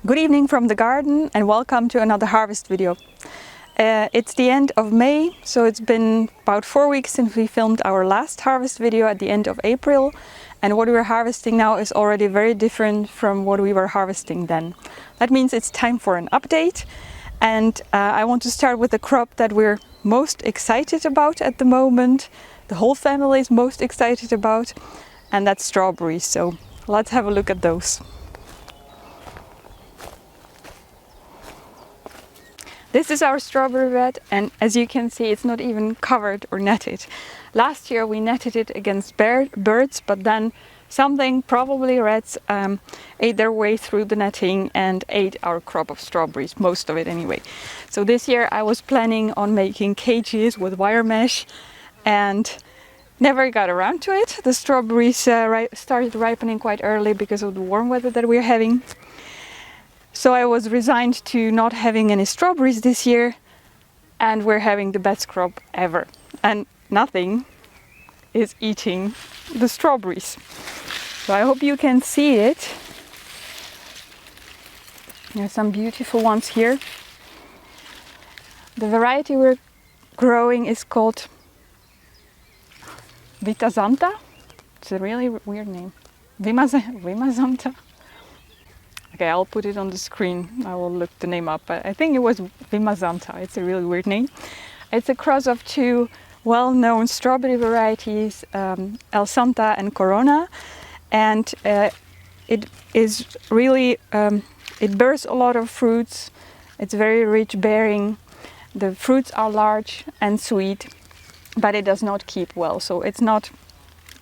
Good evening from the garden and welcome to another harvest video. It's the end of May, so it's been about 4 weeks since we filmed our last harvest video at the end of April, and what we're harvesting now is already very different from what we were harvesting then. That means it's time for an update, and I want to start with the crop that we're most excited about at the moment. The whole family is most excited about, and that's strawberries. So let's have a look at those. This is our strawberry bed, and as you can see, it's not even covered or netted. Last year we netted it against birds, but then something, probably rats, ate their way through the netting and ate our crop of strawberries, most of it anyway. So this year I was planning on making cages with wire mesh and never got around to it. The strawberries started ripening quite early because of the warm weather that we're having. So I was resigned to not having any strawberries this year, and we're having the best crop ever. And nothing is eating the strawberries. So I hope you can see it. There's some beautiful ones here. The variety we're growing is called Vitasanta. It's a really weird name. Vimasanta. Okay, I'll put it on the screen. I will look the name up. I think it was Vimasanta. It's a really weird name. It's a cross of two well-known strawberry varieties, El Santa and Corona. And it is really, it bears a lot of fruits. It's very rich bearing. The fruits are large and sweet, but it does not keep well. So it's not,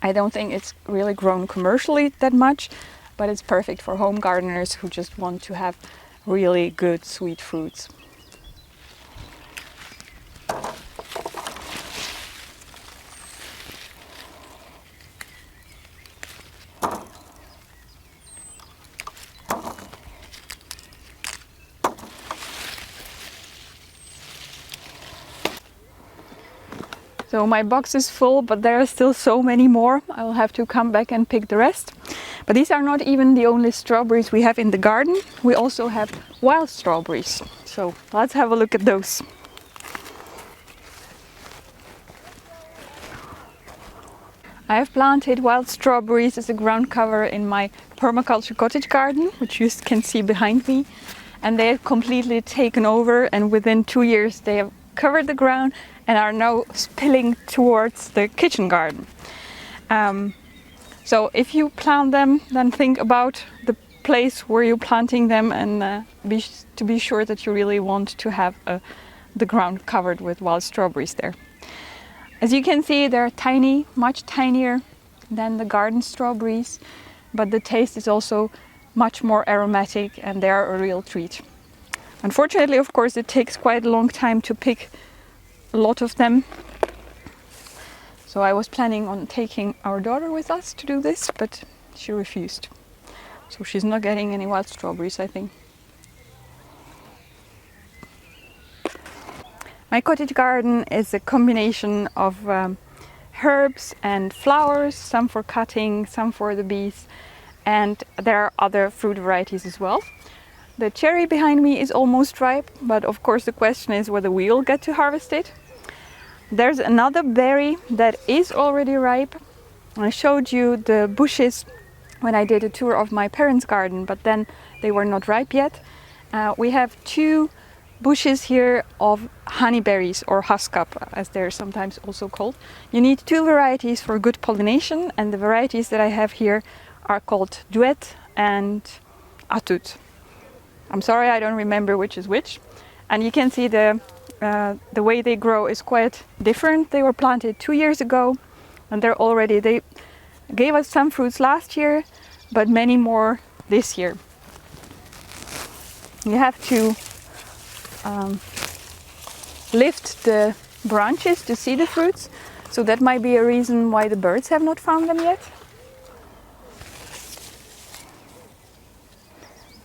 I don't think it's really grown commercially that much, but it's perfect for home gardeners who just want to have really good sweet fruits. So my box is full, but there are still so many more. I will have to come back and pick the rest. But these are not even the only strawberries we have in the garden. We also have wild strawberries. So let's have a look at those. I have planted wild strawberries as a ground cover in my permaculture cottage garden, which you can see behind me. And they have completely taken over, and within 2 years they have covered the ground and are now spilling towards the kitchen garden. So if you plant them, then think about the place where you're planting them, and to be sure that you really want to have the ground covered with wild strawberries there. As you can see, they're tiny, much tinier than the garden strawberries, but the taste is also much more aromatic, and they are a real treat. Unfortunately, of course, it takes quite a long time to pick a lot of them. So I was planning on taking our daughter with us to do this, but she refused. So she's not getting any wild strawberries, I think. My cottage garden is a combination of herbs and flowers, some for cutting, some for the bees, and there are other fruit varieties as well. The cherry behind me is almost ripe, but of course the question is whether we will get to harvest it. There's another berry that is already ripe. I showed you the bushes when I did a tour of my parents' garden, but then they were not ripe yet. We have 2 bushes here of honeyberries, or huskap as they're sometimes also called. You need 2 varieties for good pollination, and the varieties that I have here are called Duet and Atut. I'm sorry, I don't remember which is which. And you can see the way they grow is quite different. They were planted 2 years ago, and they gave us some fruits last year, but many more this year. You have to lift the branches to see the fruits, so that might be a reason why the birds have not found them yet.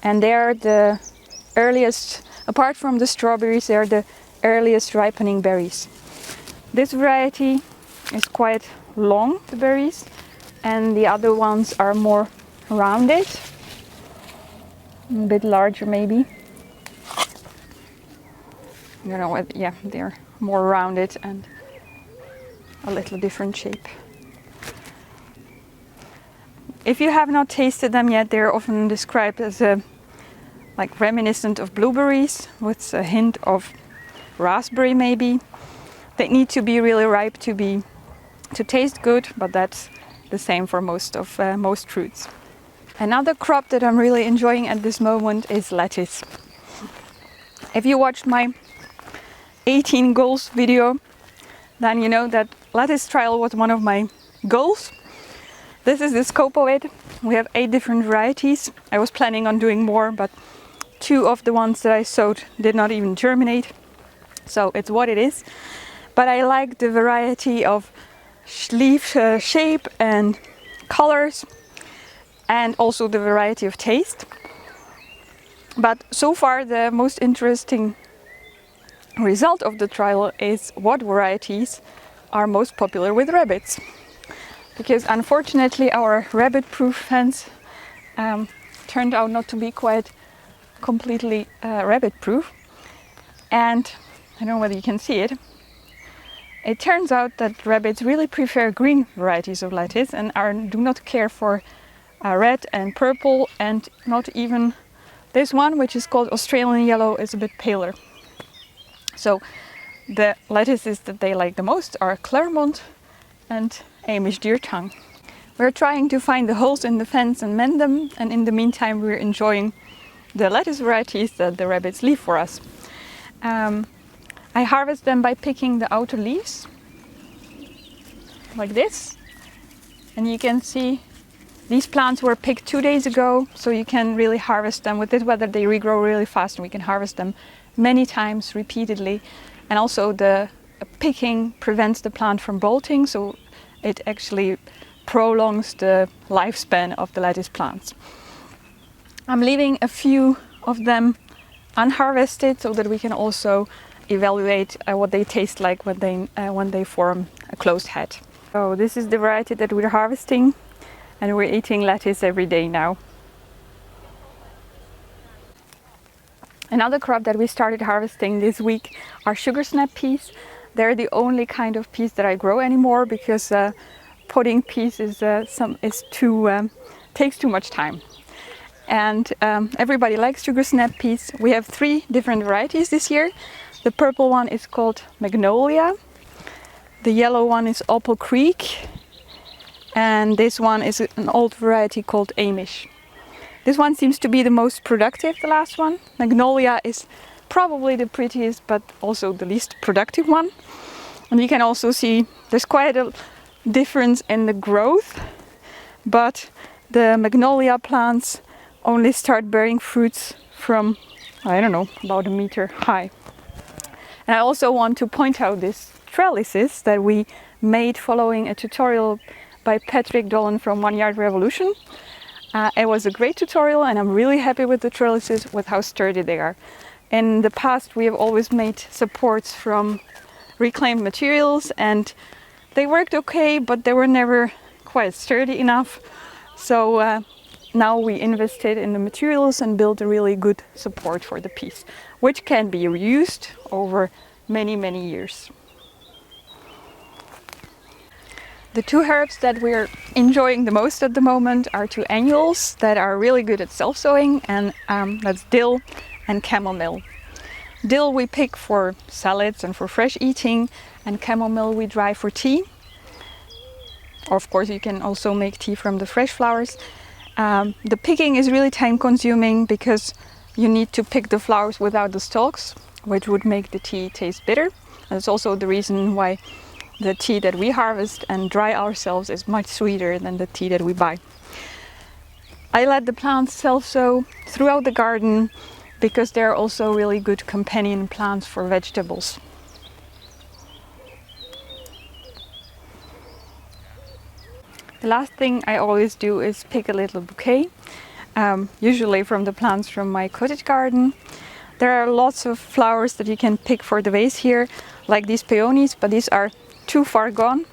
And they are the earliest, apart from the strawberries, they are the earliest ripening berries. This variety is quite long, the berries, and the other ones are more rounded. A bit larger maybe. I don't know what, yeah, they're more rounded and a little different shape. If you have not tasted them yet, they're often described as like reminiscent of blueberries with a hint of raspberry maybe. They need to be really ripe to taste good, but that's the same for most fruits. Another crop that I'm really enjoying at this moment is lettuce. If you watched my 18 goals video, then you know that lettuce trial was one of my goals. This is the scope of it. We have 8 different varieties. I was planning on doing more, but 2 of the ones that I sowed did not even germinate. So it's what it is. But I like the variety of leaf shape and colors, and also the variety of taste. But so far the most interesting result of the trial is what varieties are most popular with rabbits. Because unfortunately our rabbit-proof fence turned out not to be quite completely rabbit-proof. And I don't know whether you can see it. It turns out that rabbits really prefer green varieties of lettuce and do not care for red and purple, and not even this one, which is called Australian yellow, is a bit paler. So the lettuces that they like the most are Claremont and Amish deer tongue. We're trying to find the holes in the fence and mend them, and in the meantime we're enjoying the lettuce varieties that the rabbits leave for us. I harvest them by picking the outer leaves, like this. And you can see these plants were picked 2 days ago, so you can really harvest them. With this weather they regrow really fast, and we can harvest them many times repeatedly. And also the picking prevents the plant from bolting, so it actually prolongs the lifespan of the lettuce plants. I'm leaving a few of them unharvested so that we can also evaluate what they taste like when they form a closed head. So this is the variety that we're harvesting, and we're eating lettuce every day now. Another crop that we started harvesting this week are sugar snap peas. They're the only kind of peas that I grow anymore, because potting peas takes too much time. And everybody likes sugar snap peas. We have 3 different varieties this year. The purple one is called Magnolia. The yellow one is Apple Creek. And this one is an old variety called Amish. This one seems to be the most productive, the last one. Magnolia is probably the prettiest, but also the least productive one. And you can also see there's quite a difference in the growth, but the Magnolia plants only start bearing fruits from, I don't know, about a meter high. And I also want to point out these trellises that we made following a tutorial by Patrick Dolan from One Yard Revolution. It was a great tutorial, and I'm really happy with the trellises, with how sturdy they are. In the past we have always made supports from reclaimed materials, and they worked okay, but they were never quite sturdy enough. So now we invested in the materials and built a really good support for the piece, which can be reused over many, many years. The 2 herbs that we're enjoying the most at the moment are 2 annuals that are really good at self-sowing, and that's dill and chamomile. Dill we pick for salads and for fresh eating, and chamomile we dry for tea. Or of course you can also make tea from the fresh flowers. The picking is really time consuming, because you need to pick the flowers without the stalks, which would make the tea taste bitter. And it's also the reason why the tea that we harvest and dry ourselves is much sweeter than the tea that we buy. I let the plants self-sow throughout the garden, because they're also really good companion plants for vegetables. The last thing I always do is pick a little bouquet, usually from the plants from my cottage garden. There are lots of flowers that you can pick for the vase here, like these peonies, but these are too far gone.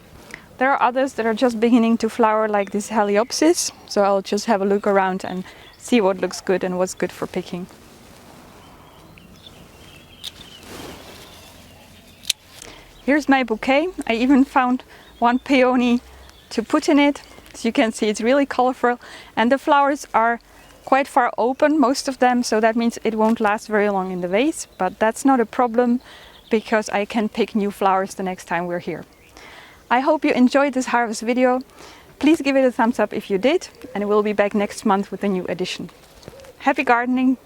There are others that are just beginning to flower, like this Heliopsis, so I'll just have a look around and see what looks good and what's good for picking. Here's my bouquet. I even found one peony to put in it. As you can see, it's really colorful, and the flowers are quite far open, most of them, so that means it won't last very long in the vase, but that's not a problem because I can pick new flowers the next time we're here. I hope you enjoyed this harvest video. Please give it a thumbs up if you did, and we'll be back next month with a new edition. Happy gardening!